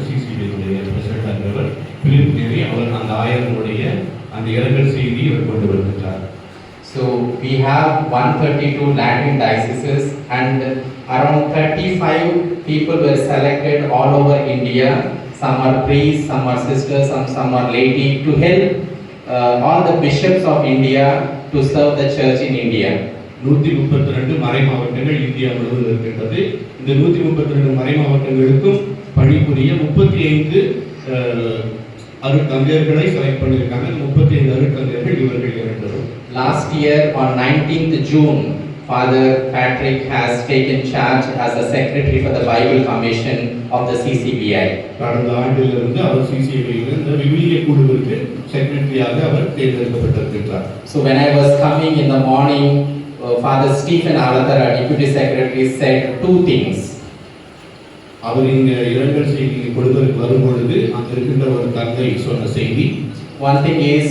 சிசிபியுடைய president அவர் Philip நேரி அவர் அந்த ஆயர்களுடைய அந்த இரங்கல் செய்தியை இவர் கொண்டு வருகின்றார். So we have 132 Latin dioceses and around 35 people were selected all over India. Some are priests, some are sisters, some are laity to help all the bishops of India to serve the church in India. 132 மறை மாவட்டங்கள் India முழுவதும் இருக்கின்றது. இந்த 132 மறை மாவட்டங்களுக்கும் பணிபுரிய 35 அருட்தந்தையர்களை select பண்ணியிருக்காங்க. 35 அருட்தந்தையர்கள் இவர்கள் இரண்டரும். Last year on 19th June, Father Patrick has taken charge as the secretary for the Bible Commission of the CCBI. கடந்த ஆண்டிலிருந்து அவர் CCBI இந்த விவிலிய குழுவிற்கு செக்ரட்டரியாக அவர் தேர்ந்தெடுக்கப்பட்டிருக்கிறார். So when I was coming in the morning, Father Stephen Alathara, Deputy Secretary, said two things. அவர் இங்க இரங்கல் செய்தி கொடுப்பதற்கு வரும்பொழுது அங்க இருக்கின்ற ஒரு தந்தை சொன்ன செய்தி, one thing is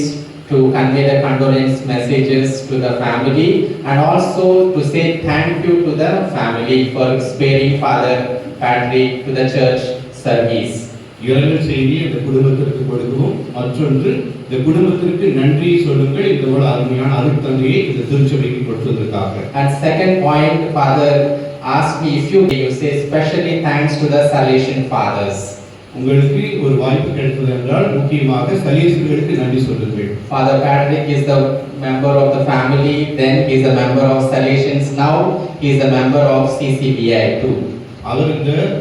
to convey the condolence messages to the family and also to say thank you to the family for sparing Father Patrick to the church service. இரங்கல் செய்தியை இந்த குடும்பத்திற்கு கொடுக்கவும், மற்றொன்று இந்த குடும்பத்திற்கு நன்றி சொல்லுங்கள் இந்த ஒரு அருமையான அருட்தந்தையை இந்த திருச்சபைக்கு கொடுத்ததற்காக. And second point, Father asked me if you say specially thanks to the Salesian fathers. உங்களுக்கு ஒரு வாய்ப்பு கிடைத்தது என்றால் முக்கியமாக சலேசியர்களுக்கு நன்றி சொல்லுங்கள். Father Patrick is the member of the family, then he is a member of Salesians, now he is a member of CCBI too. அவர்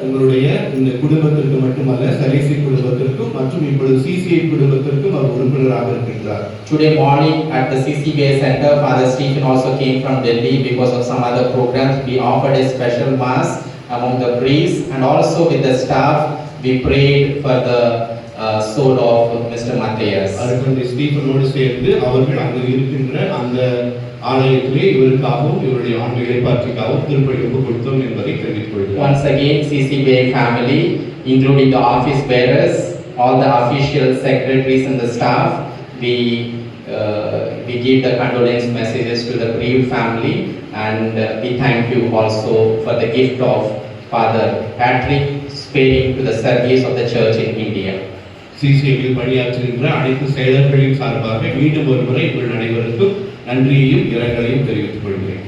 உங்களுடைய இந்த குடும்பத்திற்கு மட்டுமல்ல சலேசிய குடும்பத்திற்கும் மற்றும் இப்பொழுது CCI குடும்பத்திற்கும் அவர் உறுப்பினராக இருக்கின்றார். Today morning at the CCBI center, Father Stephen also came from Delhi because of some other programs. We offered a special mass among the priests and also with the staff we prayed for the soul of Mr. Matthias. அருட்தந்தை ஸ்டீஃபனோடு சேர்ந்து அவர்கள் அங்கு இருக்கின்ற அந்த ஆலயத்திலே இவருக்காகவும் இவருடைய ஆன்மீக இறைப்பாற்றிக்காகவும் திருப்பலி ஒப்பு கொடுத்தோம் என்பதை தெரிவித்துக் கொள்கிறேன். Once again, CCBI family, including the office bearers, all the official secretaries and the staff, we give the condolence messages to the bereaved family and we thank you also for the gift of Father Patrick sparing to the service of the church in India. சிசிஐயில் பணியாற்றுகின்ற அனைத்து செயலர்களின் சார்பாக மீண்டும் ஒருமுறை உங்கள் அனைவருக்கும் நன்றியையும் இரங்கலையும் தெரிவித்துக் கொள்கிறேன்.